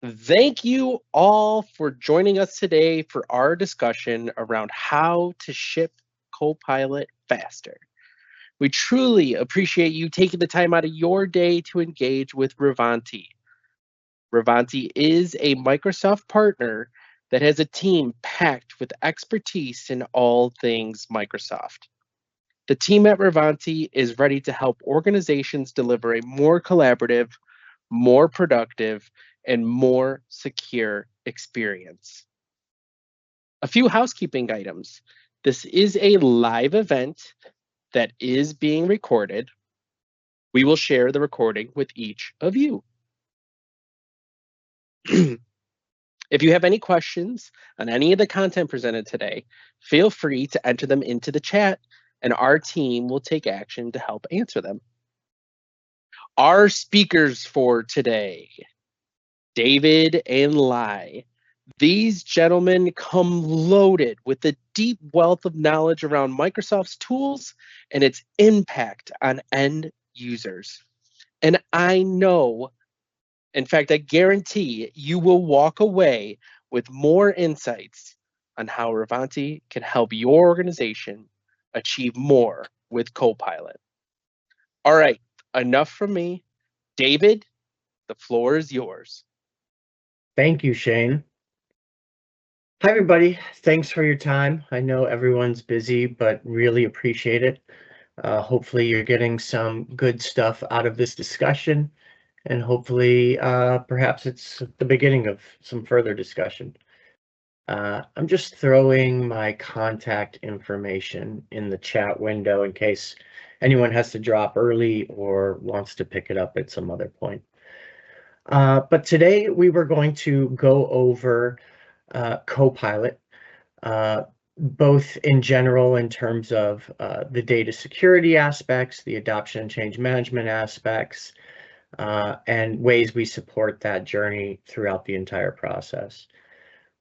Thank you all for joining us today for our discussion around how to ship Copilot faster. We truly appreciate you taking the time out of your day to engage with Ravanty. Ravanty is a Microsoft partner that has a team packed with expertise in all things Microsoft. The team at Ravanty is ready to help organizations deliver a more collaborative, more productive, and more secure experience. A few housekeeping items. This is a live event that is being recorded. We will share the recording with each of you. If you have any questions on any of the content presented today, feel free to enter them into the chat and our team will take action to help answer them. Our speakers for today, David and Lai. These gentlemen come loaded with a deep wealth of knowledge around Microsoft's tools and its impact on end users. And I know, in fact, I guarantee you will walk away with more insights on how Ravanty can help your organization achieve more with Copilot. All right, enough from me. David, the floor is yours. Thank you, Shane. Hi, everybody. Thanks for your time. I know everyone's busy, but really appreciate it. Hopefully you're getting some good stuff out of this discussion, and hopefully perhaps it's the beginning of some further discussion. I'm just throwing my contact information in the chat window in case anyone has to drop early or wants to pick it up at some other point. But today we were going to go over Copilot, both in general in terms of the data security aspects, the adoption and change management aspects, and ways we support that journey throughout the entire process.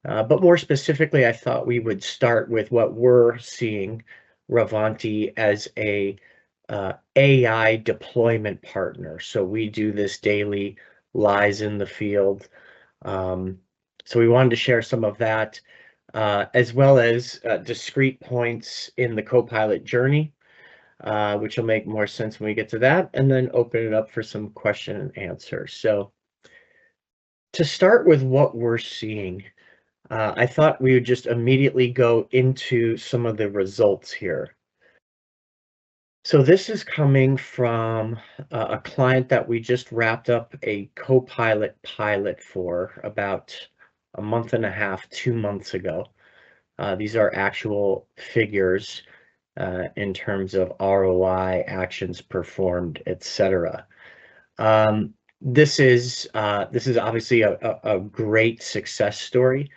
But more specifically, I thought we would start with what we're seeing Ravanty as a AI deployment partner. So we do this daily, lies in the field. So we wanted to share some of that, as well as discrete points in the Copilot journey, which will make more sense when we get to that, and then open it up for some question and answer. So to start with what we're seeing, I thought we would just immediately go into some of the results here. So this is coming from a client that we just wrapped up a Copilot pilot for about a month and a half, 2 months ago. These are actual figures in terms of ROI, actions performed, etc. This is obviously a great success story.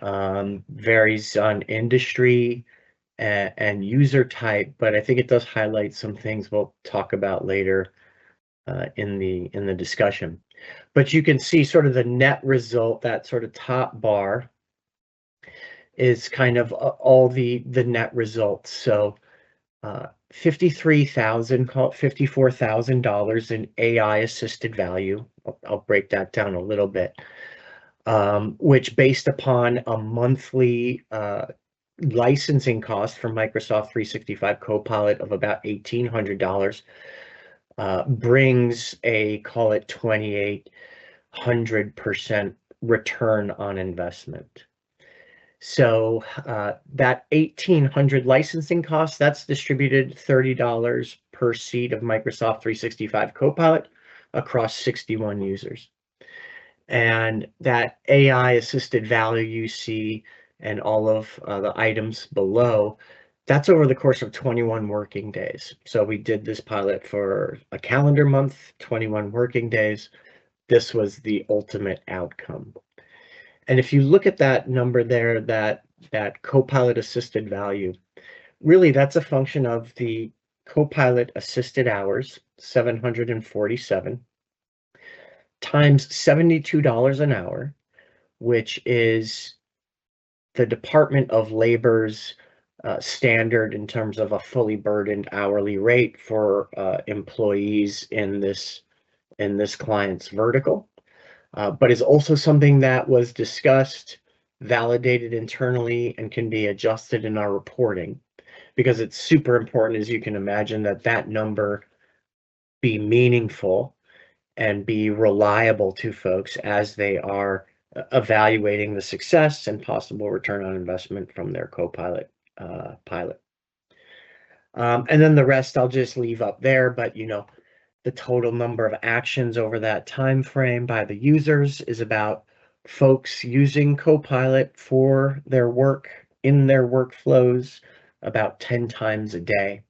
Varies on industry and user type, but I think it does highlight some things we'll talk about later in the discussion. But you can see sort of the net result, that sort of top bar is kind of all the net results. So $53,000, call it $54,000 in AI assisted value. I'll break that down a little bit, which based upon a monthly licensing cost for Microsoft 365 Copilot of about $1,800, brings a, call it 2,800% return on investment. So that 1,800 licensing cost, that's distributed $30 per seat of Microsoft 365 Copilot across 61 users. And that AI assisted value you see and all of the items below, that's over the course of 21 working days. So we did this pilot for a calendar month, 21 working days. This was the ultimate outcome. And if you look at that number there, that Copilot assisted value, really that's a function of the Copilot assisted hours, 747, times $72 an hour, which is the Department of Labor's standard in terms of a fully burdened hourly rate for employees in this client's vertical. but is also something that was discussed, validated internally, and can be adjusted in our reporting, because it's super important, as you can imagine, that that number be meaningful and be reliable to folks as they are evaluating the success and possible return on investment from their Copilot pilot. And then the rest I'll just leave up there, but the total number of actions over that time frame by the users is about folks using Copilot for their work in their workflows about 10 times a day.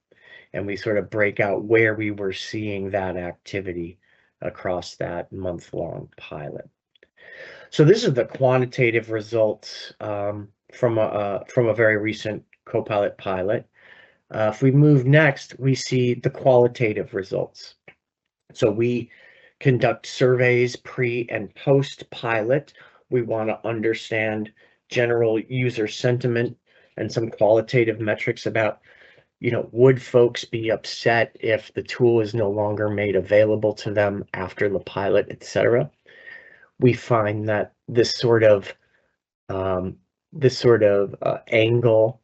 And we sort of break out where we were seeing that activity across that month-long pilot. So this is the quantitative results from a very recent Copilot pilot. If we move next, we see the qualitative results. So we conduct surveys pre and post pilot. We want to understand general user sentiment and some qualitative metrics about, would folks be upset if the tool is no longer made available to them after the pilot, etc. We find that this sort of angle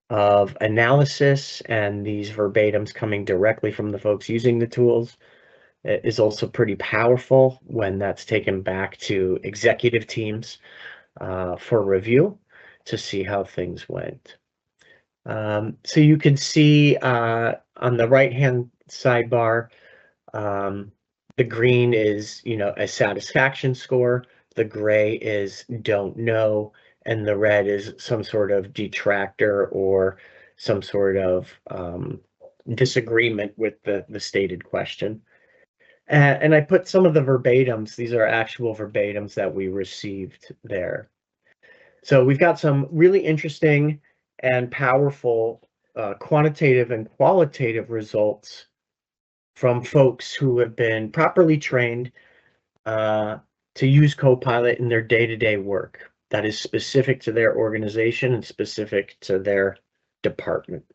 of analysis and these verbatims coming directly from the folks using the tools is also pretty powerful when that's taken back to executive teams for review to see how things went. So you can see on the right-hand sidebar, the green is, a satisfaction score, the gray is don't know, and the red is some sort of detractor or some sort of disagreement with the stated question. And I put some of the verbatims, these are actual verbatims that we received there. So we've got some really interesting and powerful quantitative and qualitative results from folks who have been properly trained to use Copilot in their day-to-day work that is specific to their organization and specific to their department.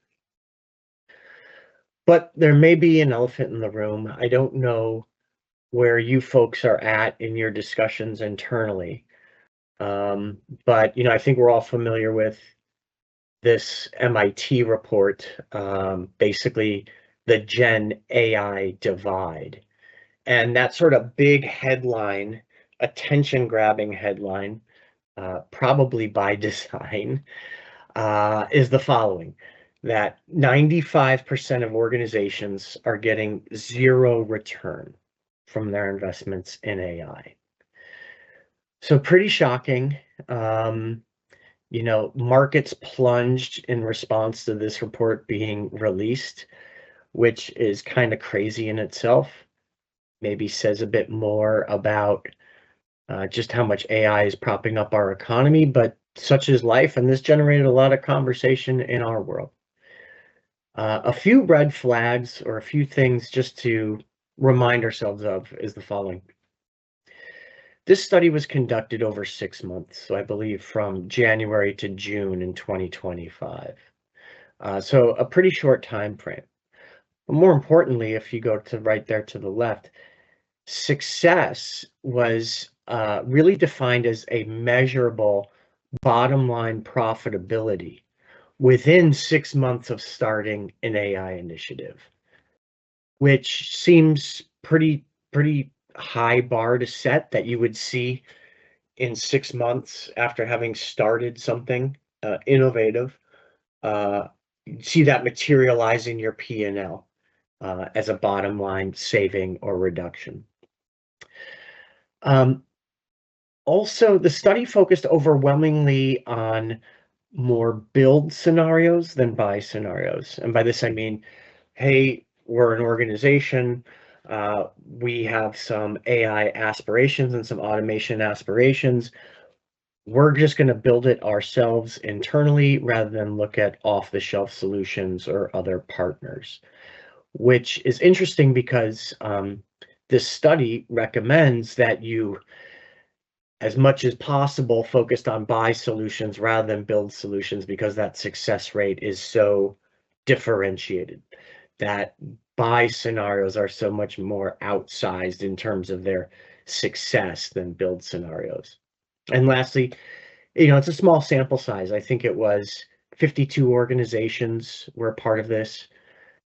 But there may be an elephant in the room. I don't know where you folks are at in your discussions internally. But I think we're all familiar with this MIT report, basically the Gen AI divide. And that sort of big headline, attention-grabbing headline, probably by design, is the following: that 95% of organizations are getting zero return from their investments in AI. So pretty shocking. Markets plunged in response to this report being released, which is kind of crazy in itself. Maybe says a bit more about just how much AI is propping up our economy, but such is life, and this generated a lot of conversation in our world. A few red flags or a few things just to remind ourselves of is the following. This study was conducted over 6 months, so I believe from January to June in 2025. So a pretty short time frame. But more importantly, if you go to right there to the left, success was really defined as a measurable bottom line profitability within 6 months of starting an AI initiative, which seems pretty high bar to set, that you would see in 6 months after having started something innovative, see that materialize in your P&L as a bottom line saving or reduction. Also, the study focused overwhelmingly on more build scenarios than buy scenarios. And by this, I mean, hey, we're an organization, we have some AI aspirations and some automation aspirations. We're just going to build it ourselves internally rather than look at off-the-shelf solutions or other partners, which is interesting because this study recommends that you, as much as possible, focused on buy solutions rather than build solutions, because that success rate is so differentiated, that buy scenarios are so much more outsized in terms of their success than build scenarios. And lastly, it's a small sample size. I think it was 52 organizations were part of this,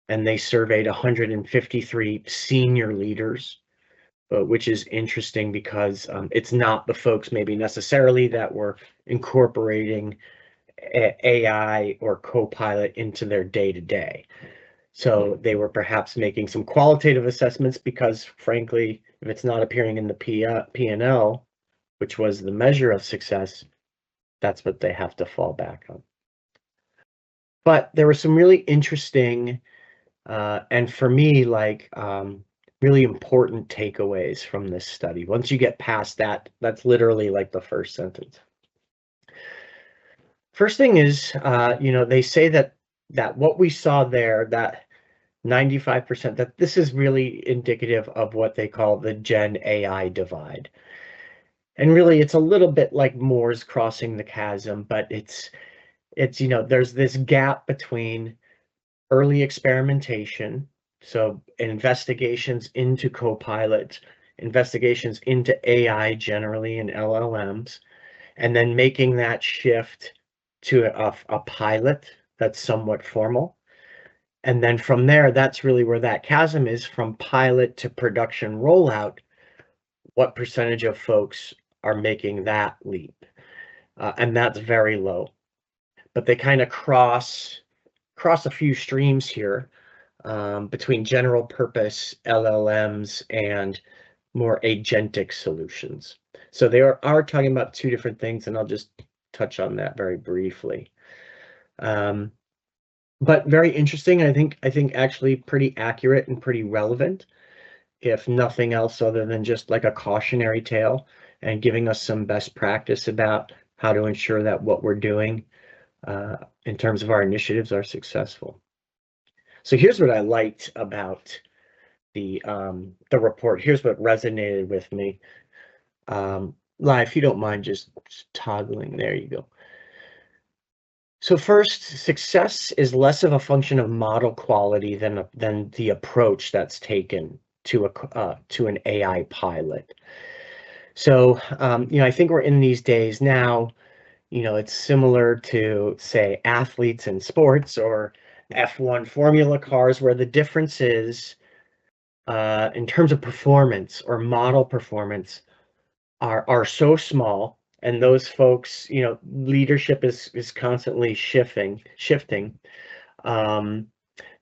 and they surveyed 153 senior leaders, which is interesting because it's not the folks maybe necessarily that were incorporating AI or Copilot into their day-to-day. So they were perhaps making some qualitative assessments because, frankly, if it's not appearing in the P&L, which was the measure of success, that's what they have to fall back on. But there were some really interesting and for me, really important takeaways from this study. Once you get past that, that's literally like the first sentence. First thing is, they say that what we saw there, that 95%, that this is really indicative of what they call the Gen AI divide. And really, it's a little bit like Moore's crossing the chasm, but it's there's this gap between early experimentation, so investigations into Copilot, investigations into AI generally and LLMs, and then making that shift to a pilot that's somewhat formal. And then from there, that's really where that chasm is, from pilot to production rollout. What percentage of folks are making that leap? And that's very low. But they kind of cross a few streams here between general purpose LLMs and more agentic solutions. So they are talking about two different things, and I'll just touch on that very briefly. But very interesting. I think actually pretty accurate and pretty relevant, if nothing else other than just like a cautionary tale and giving us some best practice about how to ensure that what we're doing in terms of our initiatives are successful. So here's what I liked about the report. Here's what resonated with me. If you don't mind just toggling, there you go. So first, success is less of a function of model quality than the approach that's taken to an AI pilot. So I think we're in these days now. It's similar to, say, athletes in sports or F1 formula cars, where the difference is in terms of performance or model performance are so small, and those folks, leadership is constantly shifting,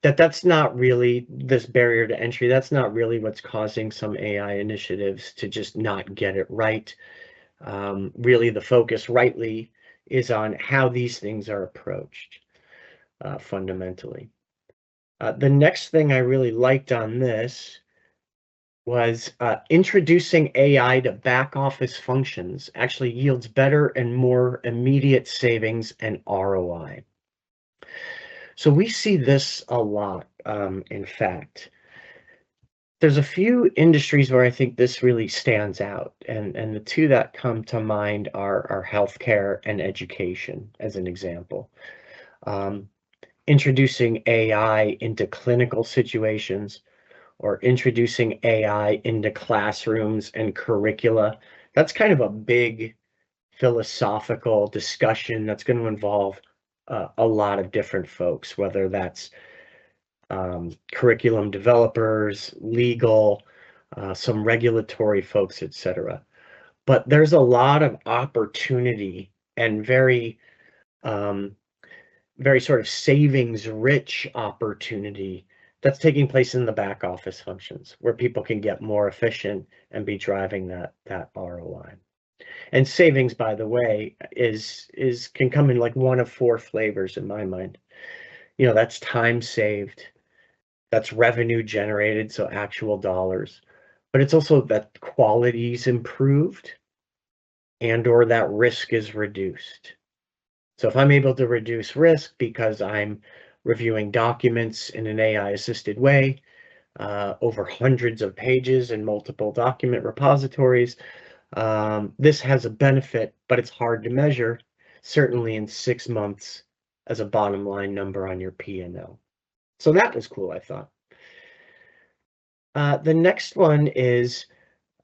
that's not really this barrier to entry. That's not really what's causing some AI initiatives to just not get it right. Really, the focus rightly is on how these things are approached fundamentally. The next thing I really liked on this was introducing AI to back office functions actually yields better and more immediate savings and ROI. So we see this a lot, in fact. There's a few industries where I think this really stands out, and the two that come to mind are healthcare and education, as an example. Introducing AI into clinical situations or introducing AI into classrooms and curricula, that's kind of a big philosophical discussion that's going to involve a lot of different folks, whether that's curriculum developers, legal, some regulatory folks, etc. But there's a lot of opportunity and very sort of savings-rich opportunity that's taking place in the back office functions, where people can get more efficient and be driving that ROI. And savings, by the way, can come in like one of four flavors in my mind. That's time saved, that's revenue generated, so actual dollars, but it's also that quality's improved and or that risk is reduced. So if I'm able to reduce risk because I'm reviewing documents in an AI-assisted way, over hundreds of pages in multiple document repositories, this has a benefit, but it's hard to measure, certainly in 6 months as a bottom line number on your P&L. So that was cool, I thought. The next one is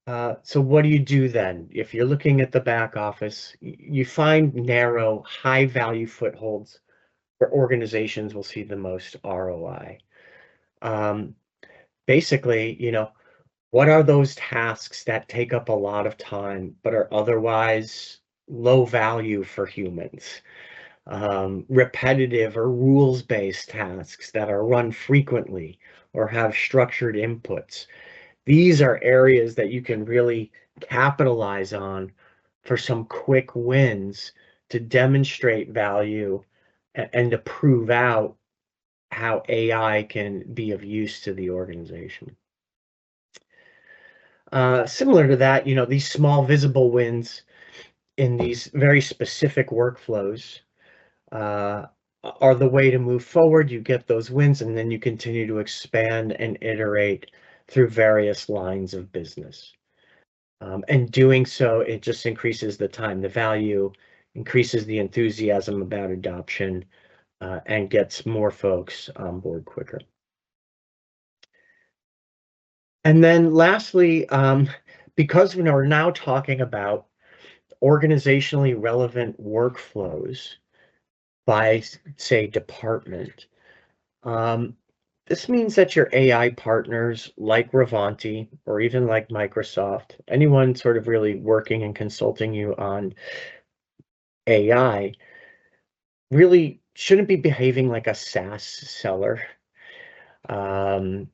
So what do you do then? If you're looking at the back office, you find narrow, high-value footholds where organizations will see the most ROI. Um, Basically, what are those tasks that take up a lot of time but are otherwise low value for humans? Repetitive or rules-based tasks that are run frequently or have structured inputs. These are areas that you can really capitalize on for some quick wins to demonstrate value and to prove out how AI can be of use to the organization. Similar to that, these small visible wins in these very specific workflows uh, are the way to move forward. You get those wins, and then you continue to expand and iterate through various lines of business. And doing so, it just increases the time, the value, increases the enthusiasm about adoption, and gets more folks on board quicker. And then lastly, because we're now talking about organizationally relevant workflows by, say, department, um, this means that your AI partners like Ravanty or even like Microsoft, anyone sort of really working and consulting you on AI, really shouldn't be behaving like a SaaS seller, um,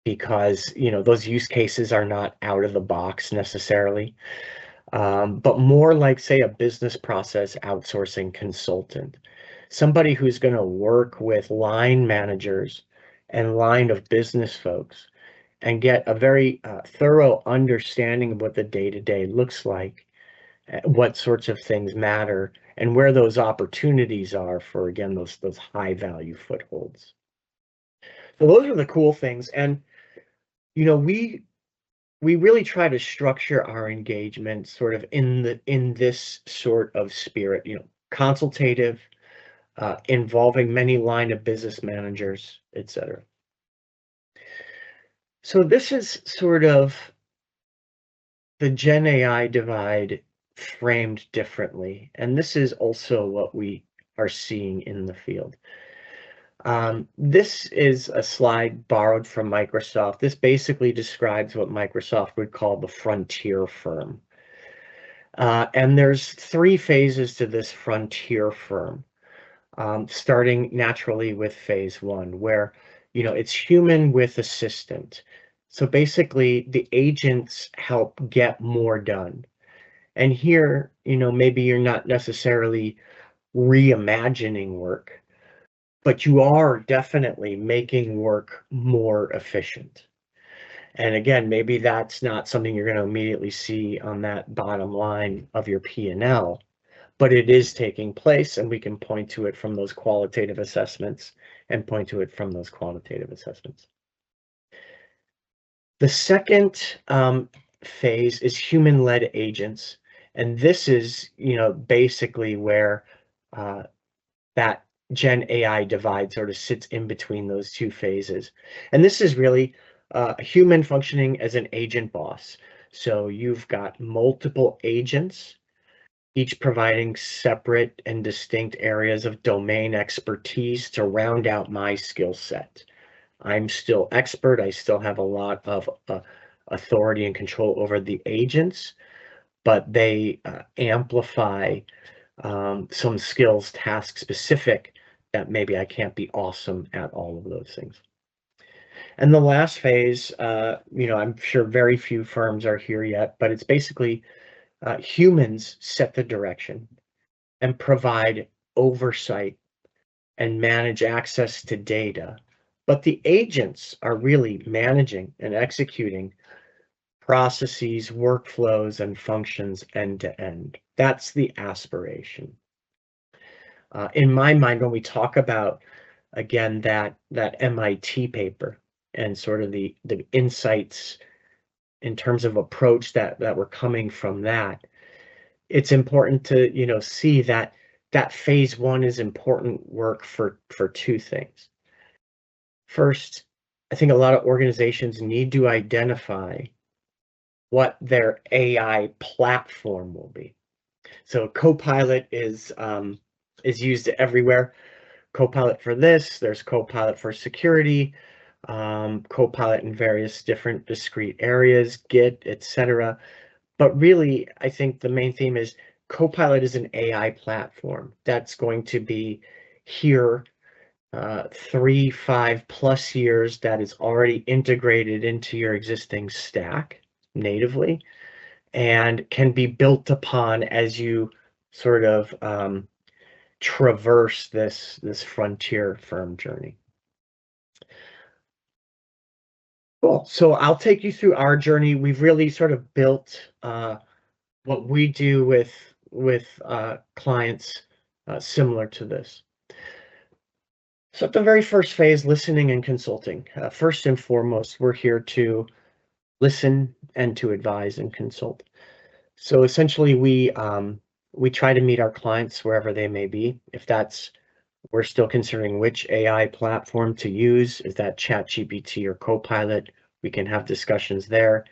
because those use cases are not out of the box necessarily, but more like, say, a business process outsourcing consultant, somebody who's going to work with line managers and line of business folks and get a very thorough understanding of what the day-to-day looks like, what sorts of things matter, and where those opportunities are for, again, those high value footholds. So those are the cool things. And we really try to structure our engagement sort of in this sort of spirit, consultative, involving many line of business managers, etc. So this is sort of the Gen AI divide framed differently, and this is also what we are seeing in the field. This is a slide borrowed from Microsoft. This basically describes what Microsoft would call the frontier firm. And there's three phases to this frontier firm, starting naturally with phase one, where it's human with assistant. So basically, the agents help get more done. And here, maybe you're not necessarily reimagining work, but you are definitely making work more efficient. And again, maybe that's not something you're going to immediately see on that bottom line of your P&L, but it is taking place, and we can point to it from those qualitative assessments and point to it from those quantitative assessments. The second phase is human-led agents, and this is, basically where that Gen AI divide sort of sits in between those two phases. And this is really a human functioning as an agent boss. So you've got multiple agents, each providing separate and distinct areas of domain expertise to round out my skill set. I'm still expert. I still have a lot of authority and control over the agents, but they amplify some skills, task specific, that maybe I can't be awesome at all of those things. And the last phase, I'm sure very few firms are here yet, but it's basically humans set the direction and provide oversight and manage access to data. But the agents are really managing and executing processes, workflows, and functions end to end. That's the aspiration. In my mind, when we talk about, again, that MIT paper and sort of the insights in terms of approach that were coming from that, it's important to see that phase one is important work for two things. First, I think a lot of organizations need to identify what their AI platform will be. So Copilot is used everywhere. Copilot for this, there's Copilot for security, Copilot in various different discrete areas, Git, etc. But really, I think the main theme is Copilot is an AI platform that's going to be here 3, 5+ years, that is already integrated into your existing stack natively and can be built upon as you sort of traverse this frontier firm journey. Cool. So I'll take you through our journey. We've really sort of built what we do with clients similar to this. So at the very first phase, listening and consulting. First and foremost, we're here to listen and to advise and consult. So essentially, we try to meet our clients wherever they may be. If that's, we're still considering which AI platform to use. Is that ChatGPT or Copilot? We can have discussions there.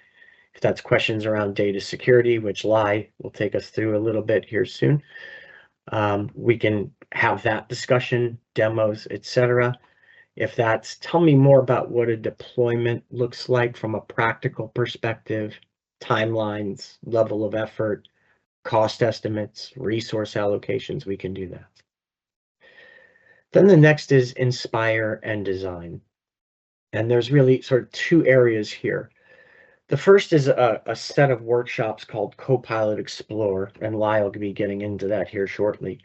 If that's questions around data security, which Lai will take us through a little bit here soon, we can have that discussion, demos, etc. If that's, tell me more about what a deployment looks like from a practical perspective, timelines, level of effort, cost estimates, resource allocations, we can do that. Then the next is inspire and design. And there's really sort of two areas here. The first is a set of workshops called Copilot Explore, and Lyle will be getting into that here shortly.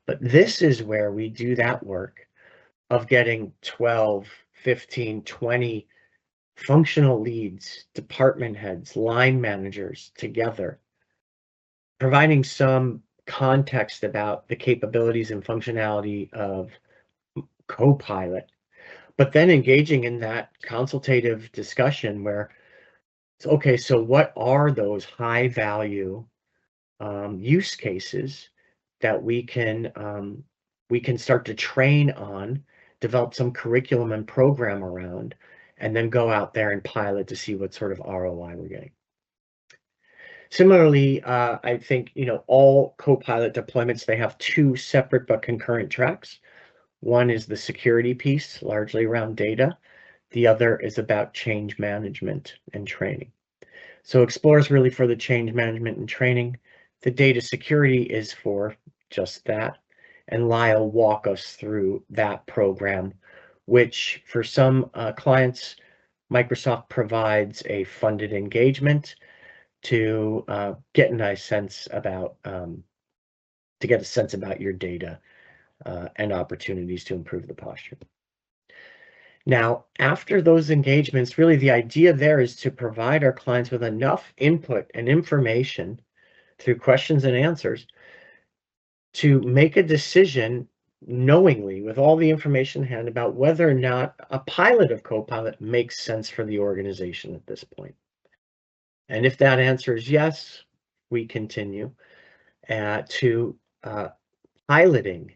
But this is where we do that work of getting 12, 15, 20 functional leads, department heads, line managers together, providing some context about the capabilities and functionality of Copilot, but then engaging in that consultative discussion where, okay, so what are those high value use cases that we can start to train on, develop some curriculum and program around, and then go out there and pilot to see what sort of ROI we're getting. Similarly, I think, all Copilot deployments, they have two separate but concurrent tracks. One is the security piece, largely around data. The other is about change management and training. So Explore is really for the change management and training. The data security is for just that. And Lyle will walk us through that program, which for some clients, Microsoft provides a funded engagement to get a nice sense about your data and opportunities to improve the posture. Now, after those engagements, really the idea there is to provide our clients with enough input and information through questions and answers to make a decision knowingly with all the information in hand about whether or not a pilot of Copilot makes sense for the organization at this point. And if that answer is yes, we continue to piloting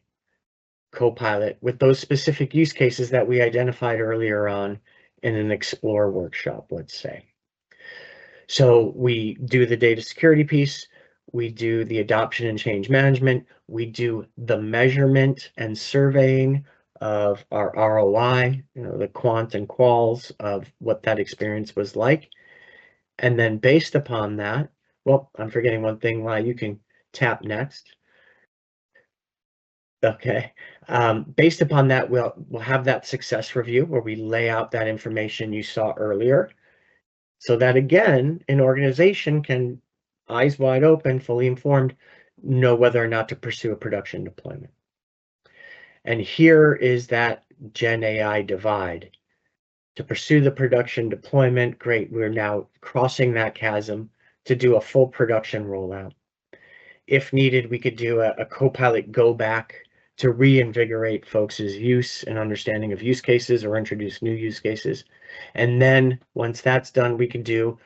Copilot with those specific use cases that we identified earlier on in an Explore workshop, let's say. So we do the data security piece, we do the adoption and change management, we do the measurement and surveying of our ROI, the quant and quals of what that experience was like. And then based upon that, well, I'm forgetting one thing, Lai, you can tap next. Okay. Based upon that, we'll have that success review where we lay out that information you saw earlier, so that again, an organization can, eyes wide open, fully informed, know whether or not to pursue a production deployment. And here is that Gen AI divide. To pursue the production deployment, great, we're now crossing that chasm to do a full production rollout. If needed, we could do a Copilot go back to reinvigorate folks' use and understanding of use cases or introduce new use cases. And then once that's done, we can do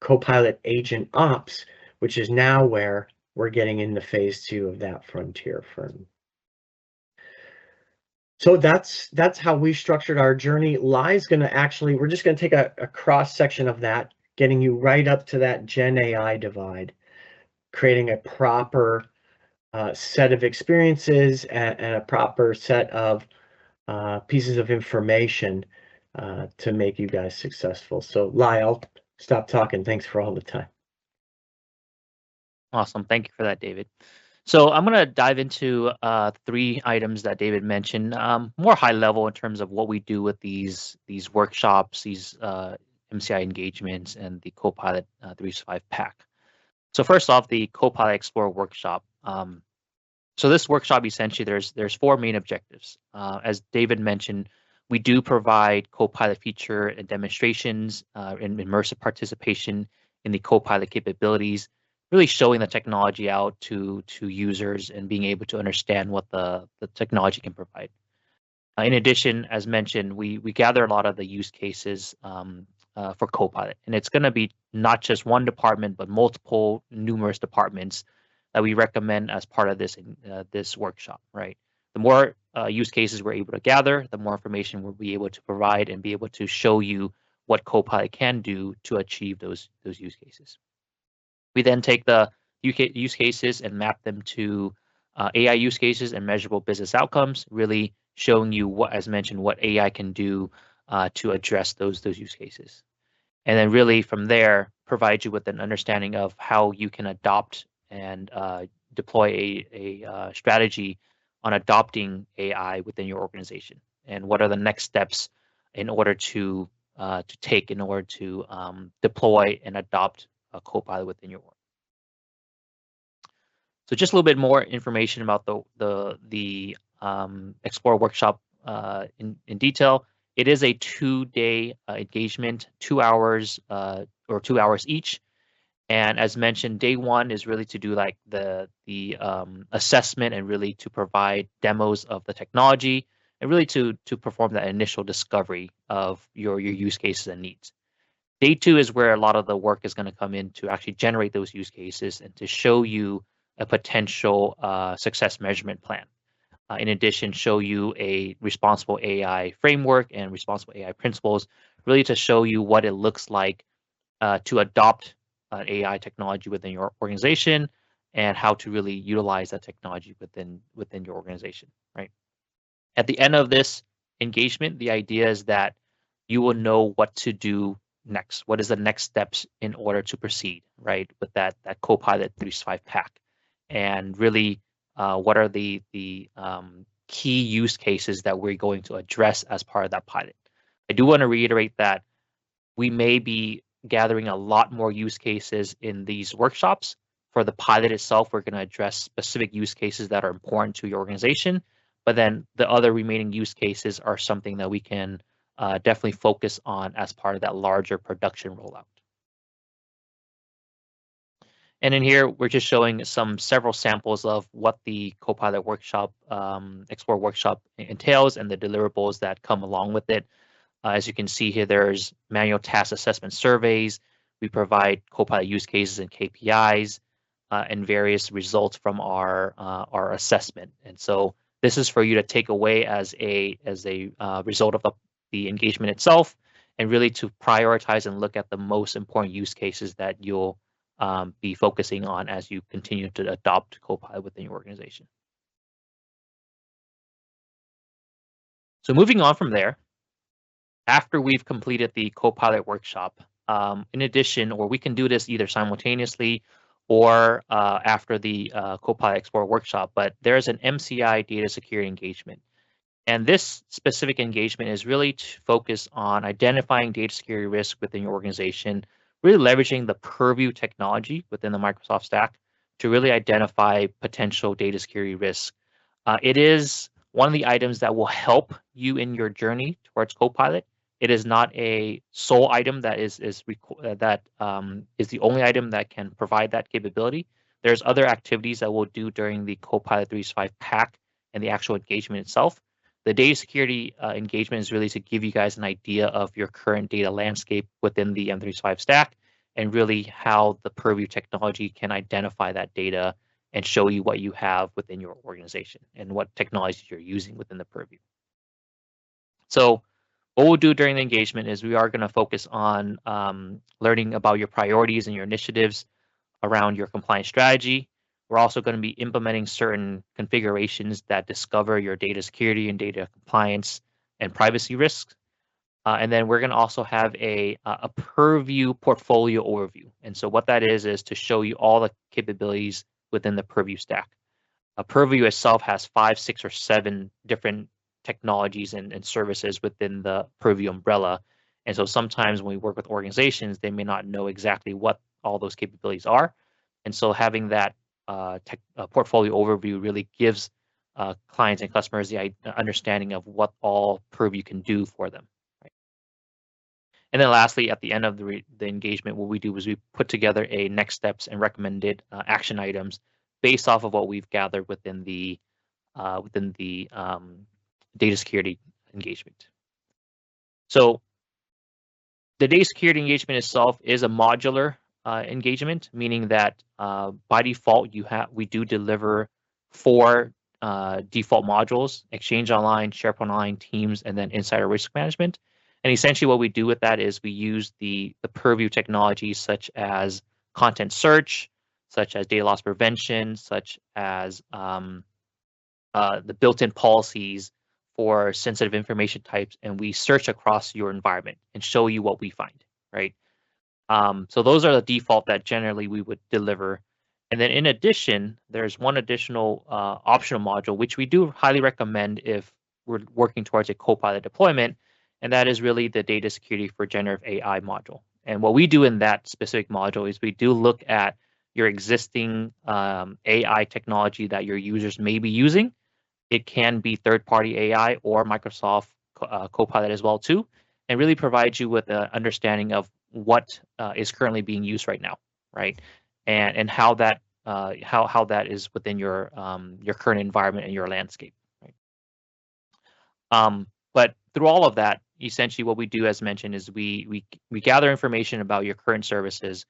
Copilot Agent Ops, which is now where we're getting into phase 2 of that frontier firm. So that's how we structured our journey. Lai's going to we're just going to take a cross section of that, getting you right up to that Gen AI divide, creating a proper set of experiences and a proper set of pieces of information to make you guys successful. So, Lyle, stop talking. Thanks for all the time. Awesome. Thank you for that, David. So I'm going to dive into 3 items that David mentioned, more high level in terms of what we do with these workshops, these MCI engagements, and the Copilot 365 pack. So first off, the Copilot Explore workshop. So this workshop, essentially, there's 4 main objectives. As David mentioned, we do provide Copilot feature and demonstrations and immersive participation in the Copilot capabilities, really showing the technology out to users and being able to understand what the technology can provide. In addition, as mentioned, we gather a lot of the use cases for Copilot, and it's going to be not just one department, but multiple, numerous departments that we recommend as part of this workshop, right? The more use cases we're able to gather, the more information we'll be able to provide and be able to show you what Copilot can do to achieve those use cases. We then take the use cases and map them to AI use cases and measurable business outcomes, really showing you what, as mentioned, what AI can do to address those use cases. And then really from there, provide you with an understanding of how you can adopt and deploy a strategy on adopting AI within your organization, and what are the next steps in order to take in order to deploy and adopt a Copilot within your org. So just a little bit more information about the Explore workshop in detail. It is a 2-day engagement, 2 hours or 2 hours each. And as mentioned, day 1 is really to do like the assessment and really to provide demos of the technology and really to perform that initial discovery of your use cases and needs. Day 2 is where a lot of the work is going to come in to actually generate those use cases and to show you a potential success measurement plan. In addition, show you a responsible AI framework and responsible AI principles, really to show you what it looks like to adopt AI technology within your organization and how to really utilize that technology within your organization, right? At the end of this engagement, the idea is that you will know what to do next. What is the next steps in order to proceed, right, with that Copilot 365 pack, and really what are the key use cases that we're going to address as part of that pilot. I do want to reiterate that we may be gathering a lot more use cases in these workshops. For the pilot itself, we're going to address specific use cases that are important to your organization, but then the other remaining use cases are something that we can definitely focus on as part of that larger production rollout. And in here, we're just showing several samples of what the Copilot workshop, Explore workshop entails and the deliverables that come along with it. As you can see here, there's manual task assessment surveys. We provide Copilot use cases and KPIs and various results from our assessment. And so this is for you to take away as a result of the engagement itself, and really to prioritize and look at the most important use cases that you'll be focusing on as you continue to adopt Copilot within your organization. So moving on from there, after we've completed the Copilot workshop, in addition, or we can do this either simultaneously or after the Copilot Explore workshop, but there's an MCI data security engagement. And this specific engagement is really to focus on identifying data security risk within your organization, really leveraging the Purview technology within the Microsoft stack to really identify potential data security risks. It is one of the items that will help you in your journey towards Copilot. It is not a sole item that is the only item that can provide that capability. There's other activities that we'll do during the Copilot 365 pack and the actual engagement itself. The data security engagement is really to give you guys an idea of your current data landscape within the M365 stack and really how the Purview technology can identify that data and show you what you have within your organization and what technologies you're using within the Purview. So What we'll do during the engagement is we are going to focus on learning about your priorities and your initiatives around your compliance strategy. We're also going to be implementing certain configurations that discover your data security and data compliance and privacy risks. And then we're going to also have a Purview portfolio overview. And so what that is to show you all the capabilities within the Purview stack. Purview itself has 5, 6, or 7 different technologies and services within the Purview umbrella. And so sometimes when we work with organizations, they may not know exactly what all those capabilities are. And so having that portfolio overview really gives clients and customers the understanding of what all Purview can do for them. Right? And then lastly, at the end of the engagement, what we do is we put together a next steps and recommended action items based off of what we've gathered within the data security engagement. So the data security engagement itself is a modular engagement, meaning that by default we do deliver 4 default modules: Exchange Online, SharePoint Online, Teams, and then Insider Risk Management. And essentially what we do with that is we use the Purview technologies such as content search, such as data loss prevention, such as the built-in policies for sensitive information types, and we search across your environment and show you what we find, right? So those are the default that generally we would deliver. And then in addition, there's one additional optional module, which we do highly recommend if we're working towards a Copilot deployment, and that is really the data security for generative AI module. And what we do in that specific module is we do look at your existing AI technology that your users may be using. It can be third-party AI or Microsoft Copilot as well too, and really provide you with an understanding of what is currently being used right now, right? And how that how that is within your current environment and your landscape, right? But through all of that, essentially what we do, as mentioned, is we gather information about your current services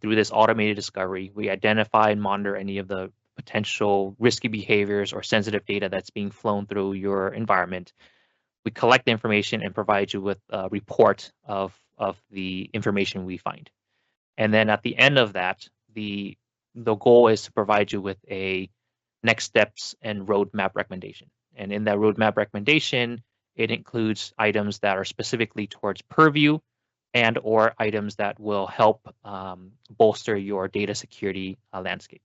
through this automated discovery. We identify and monitor any of the potential risky behaviors or sensitive data that's being flown through your environment. We collect the information and provide you with a report of the information we find. And then at the end of that, the goal is to provide you with a next steps and roadmap recommendation. And in that roadmap recommendation, it includes items that are specifically towards Purview and or items that will help bolster your data security landscape.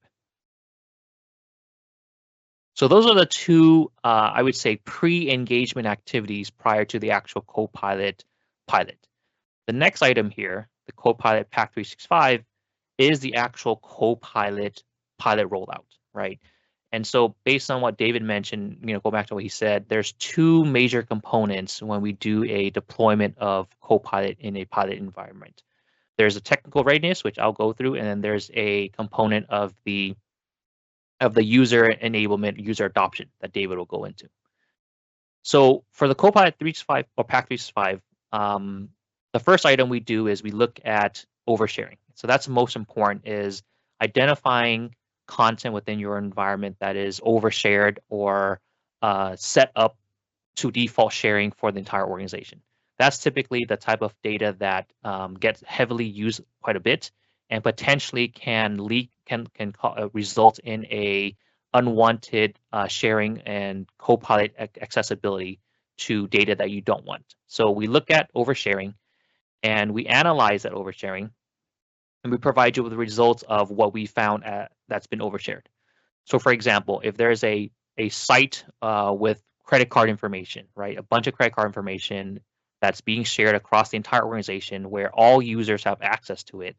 So those are the 2, I would say, pre-engagement activities prior to the actual Copilot pilot. The next item here, the Copilot Pack 365, is the actual Copilot pilot rollout, right? And so based on what David mentioned, go back to what he said, there's 2 major components when we do a deployment of Copilot in a pilot environment. There's a technical readiness, which I'll go through, and then there's a component of the user enablement, user adoption that David will go into. So for the Copilot 365 or Pack 365, the first item we do is we look at oversharing. So that's most important, is identifying content within your environment that is overshared or set up to default sharing for the entire organization. That's typically the type of data that gets heavily used quite a bit and potentially can result in a unwanted sharing and Copilot accessibility to data that you don't want. So we look at oversharing and we analyze that oversharing, and we provide you with the results of what we found that's been overshared. So for example, if there's a site with credit card information, right, a bunch of credit card information that's being shared across the entire organization where all users have access to it,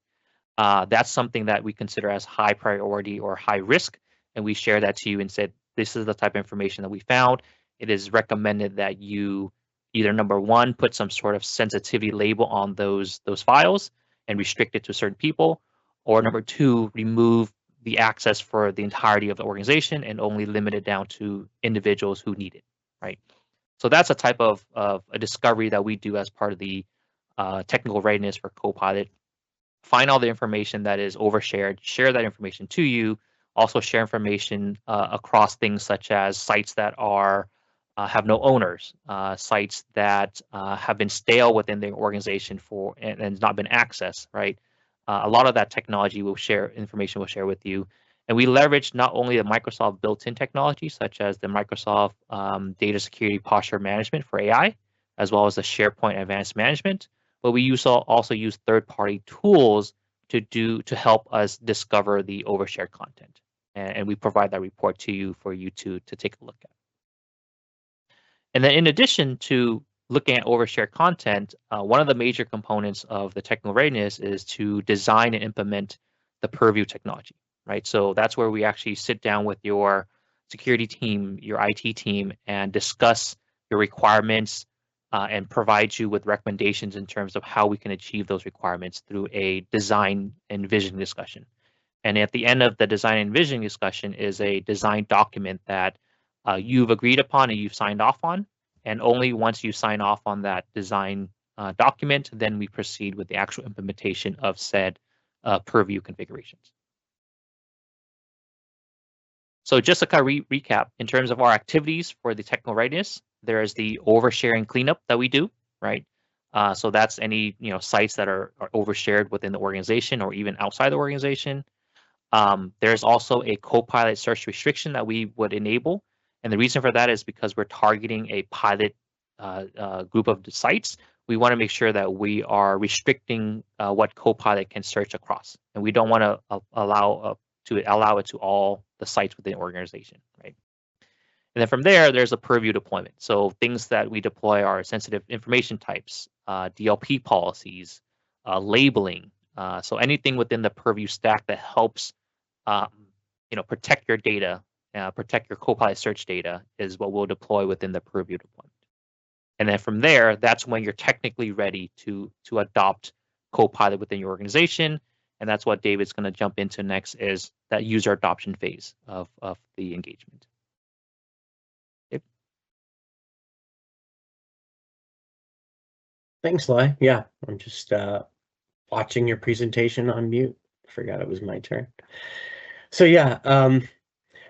that's something that we consider as high priority or high risk, and we share that to you and said, this is the type of information that we found. It is recommended that you either, number 1, put some sort of sensitivity label on those files and restrict it to certain people, or number 2, remove the access for the entirety of the organization and only limit it down to individuals who need it, right? So that's a type of a discovery that we do as part of the technical readiness for Copilot. Find all the information that is overshared, share that information to you, also share information across things such as sites that are have no owners, sites that have been stale within the organization and not been accessed, right? A lot of that technology information will share with you. And we leverage not only the Microsoft built-in technology, such as the Microsoft Data Security Posture Management for AI, as well as the SharePoint Advanced Management, but we also use third-party tools to help us discover the overshared content. And we provide that report to you for you to take a look at. And then in addition to looking at overshared content, one of the major components of the technical readiness is to design and implement the purview technology, right? So that's where we actually sit down with your security team, your IT team, and discuss your requirements and provide you with recommendations in terms of how we can achieve those requirements through a design and vision discussion. And at the end of the design and vision discussion is a design document that you've agreed upon and you've signed off on. And only once you sign off on that design document, then we proceed with the actual implementation of said purview configurations. So just to kind of recap, in terms of our activities for the technical readiness, there is the oversharing cleanup that we do, right? So that's any sites that are overshared within the organization or even outside the organization. There's also a Copilot search restriction that we would enable. And the reason for that is because we're targeting a pilot group of the sites. We want to make sure that we are restricting what Copilot can search across. And we don't want to allow it to all the sites within the organization, right? And then from there, there's a purview deployment. So things that we deploy are sensitive information types, DLP policies, labeling. So anything within the purview stack that helps protect your data, protect your Copilot search data is what we'll deploy within the purview deployment. And then from there, that's when you're technically ready to adopt Copilot within your organization. And that's what David's going to jump into next, is that user adoption phase of the engagement. Okay. Thanks, Lai. Yeah, I'm just watching your presentation on mute. Forgot it was my turn. So yeah,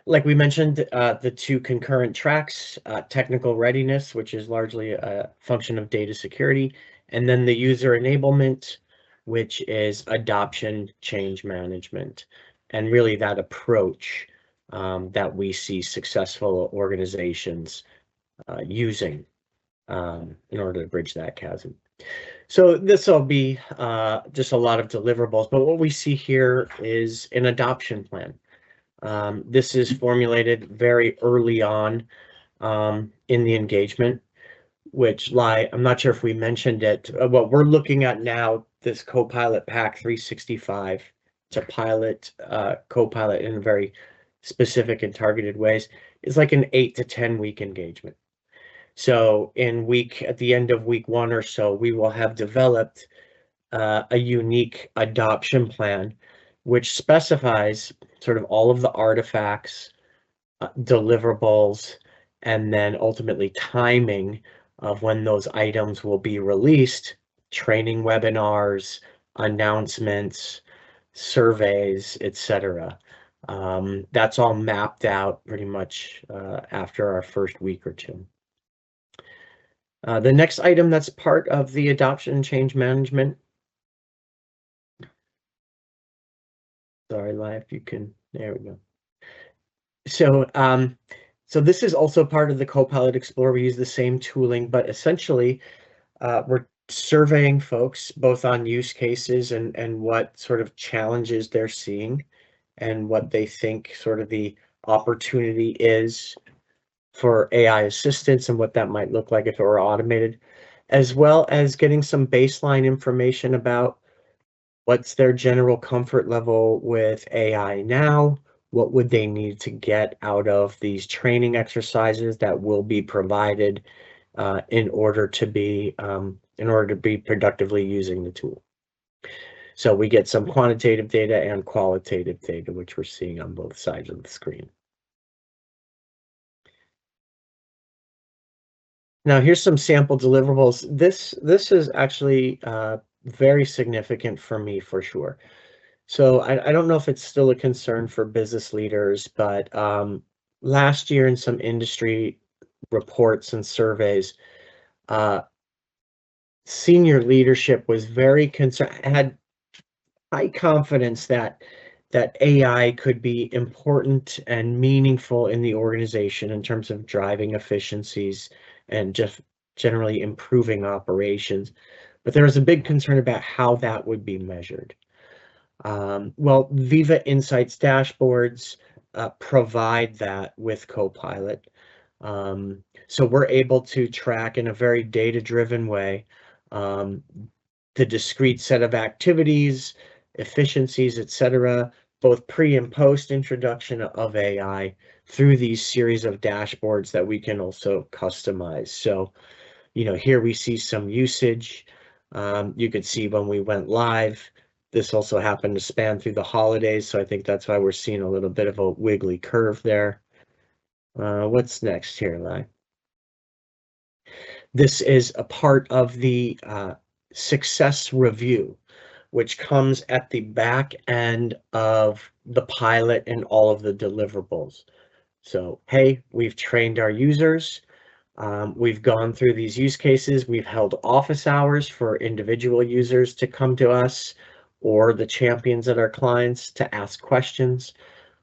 like we mentioned, the two concurrent tracks, technical readiness, which is largely a function of data security, and then the user enablement, which is adoption change management, and really that approach that we see successful organizations using in order to bridge that chasm. So this will be just a lot of deliverables, but what we see here is an adoption plan. This is formulated very early on in the engagement, which I'm not sure if we mentioned it. What we're looking at now, this Copilot Pack 365 to pilot Copilot in very specific and targeted ways, is like an 8 to 10 week engagement. So at the end of week 1 or so, we will have developed a unique adoption plan, which specifies sort of all of the artifacts, deliverables, and then ultimately timing of when those items will be released, training webinars, announcements, surveys, etc. That's all mapped out pretty much after our first week or two. The next item that's part of the adoption and change management. Sorry, Lai, if you can, there we go. So, so this is also part of the Copilot Explorer. We use the same tooling, but essentially we're surveying folks both on use cases and what sort of challenges they're seeing and what they think sort of the opportunity is for AI assistance and what that might look like if it were automated, as well as getting some baseline information about what's their general comfort level with AI now, what would they need to get out of these training exercises that will be provided in order to be productively using the tool. So we get some quantitative data and qualitative data, which we're seeing on both sides of the screen. Now here's some sample deliverables. This is actually very significant for me for sure. So I don't know if it's still a concern for business leaders, but last year in some industry reports and surveys, senior leadership was very concerned, had high confidence that AI could be important and meaningful in the organization in terms of driving efficiencies and just generally improving operations. But there was a big concern about how that would be measured. Well, Viva Insights dashboards provide that with Copilot. So we're able to track in a very data-driven way the discrete set of activities, efficiencies, etc., both pre and post introduction of AI through these series of dashboards that we can also customize. So, here we see some usage. You could see when we went live. This also happened to span through the holidays, so I think that's why we're seeing a little bit of a wiggly curve there. What's next here, Lai? This is a part of the success review, which comes at the back end of the pilot and all of the deliverables. So, hey, we've trained our users. We've gone through these use cases. We've held office hours for individual users to come to us or the champions at our clients to ask questions.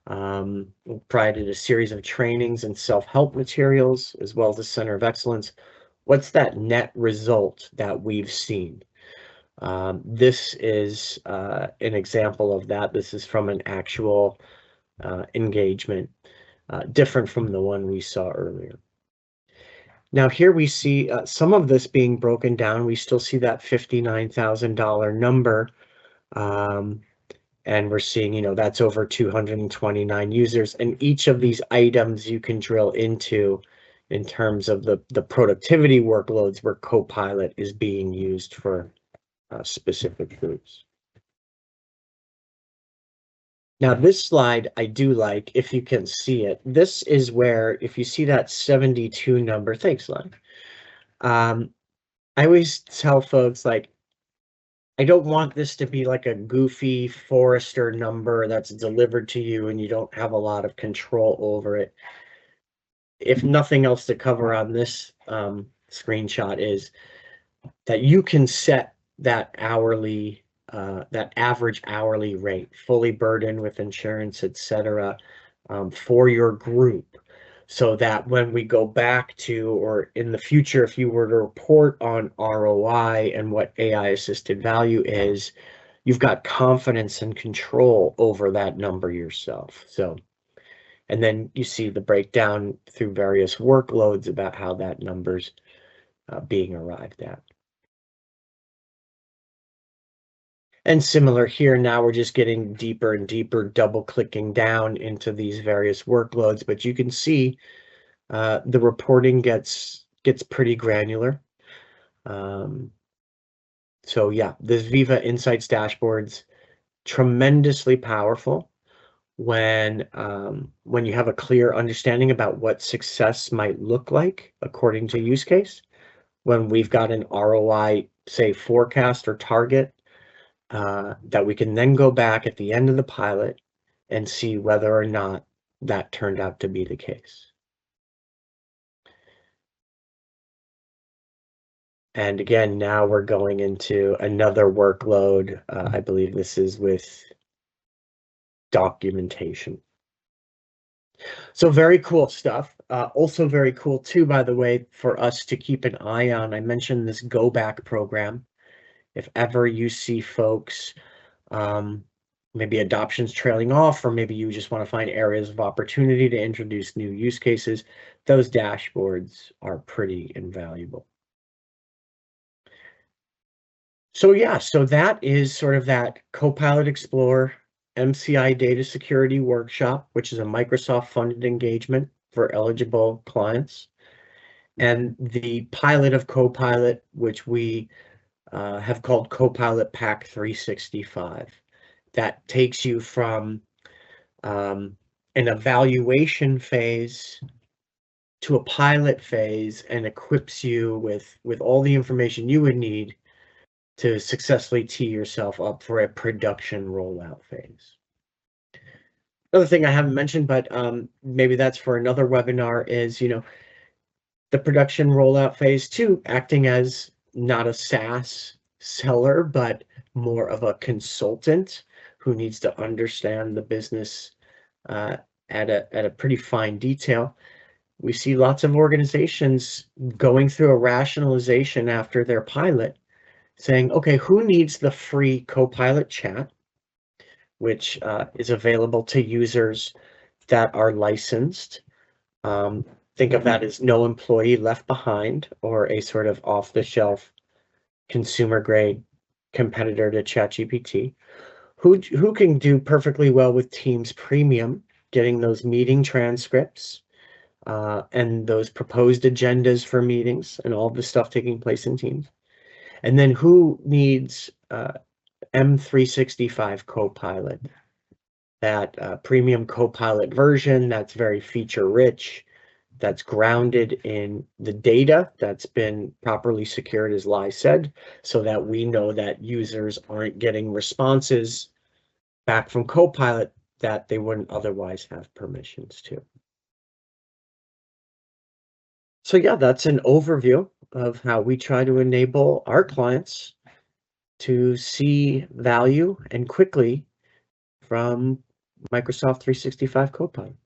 We provided a series of trainings and self-help materials, as well as a center of excellence. What's that net result that we've seen? This is an example of that. This is from an actual engagement, different from the one we saw earlier. Now here we see some of this being broken down. We still see that $59,000 number. And we're seeing, that's over 229 users. And each of these items you can drill into in terms of the productivity workloads where Copilot is being used for specific groups. Now this slide I do like, if you can see it. This is where, if you see that 72 number, thanks, Lon. I always tell folks, like, I don't want this to be like a goofy Forrester number that's delivered to you and you don't have a lot of control over it. If nothing else to cover on this screenshot is that you can set that hourly, that average hourly rate, fully burdened with insurance, etc., for your group, so that when we go back to, or in the future, if you were to report on ROI and what AI assisted value is, you've got confidence and control over that number yourself. So, and then you see the breakdown through various workloads about how that number's being arrived at. And similar here, now we're just getting deeper and deeper, double clicking down into these various workloads, but you can see the reporting gets pretty granular. So yeah, this Viva Insights dashboards, tremendously powerful when you have a clear understanding about what success might look like according to use case. When we've got an ROI, say, forecast or target, that we can then go back at the end of the pilot and see whether or not that turned out to be the case. And again, now we're going into another workload. I believe this is with documentation. So very cool stuff. Also very cool too, by the way, for us to keep an eye on. I mentioned this Go Back program. If ever you see folks, maybe adoption's trailing off, or maybe you just want to find areas of opportunity to introduce new use cases, those dashboards are pretty invaluable. So yeah, so that is sort of that Copilot Explore MCI Data Security Workshop, which is a Microsoft funded engagement for eligible clients, and the pilot of Copilot, which we have called Copilot Pack 365. That takes you from an evaluation phase to a pilot phase and equips you with all the information you would need to successfully tee yourself up for a production rollout phase. Another thing I haven't mentioned, but maybe that's for another webinar, is, the production rollout phase 2, acting as not a SaaS seller, but more of a consultant who needs to understand the business at a pretty fine detail. We see lots of organizations going through a rationalization after their pilot, saying, okay, who needs the free Copilot chat, which is available to users that are licensed. Think of that as no employee left behind, or a sort of off-the-shelf consumer grade competitor to ChatGPT. Who can do perfectly well with Teams Premium, getting those meeting transcripts and those proposed agendas for meetings and all the stuff taking place in Teams. And then who needs M365 Copilot, that premium Copilot version that's very feature rich, that's grounded in the data that's been properly secured, as Lai said, so that we know that users aren't getting responses back from Copilot that they wouldn't otherwise have permissions to. So yeah, that's an overview of how we try to enable our clients to see value and quickly from Microsoft 365 Copilot.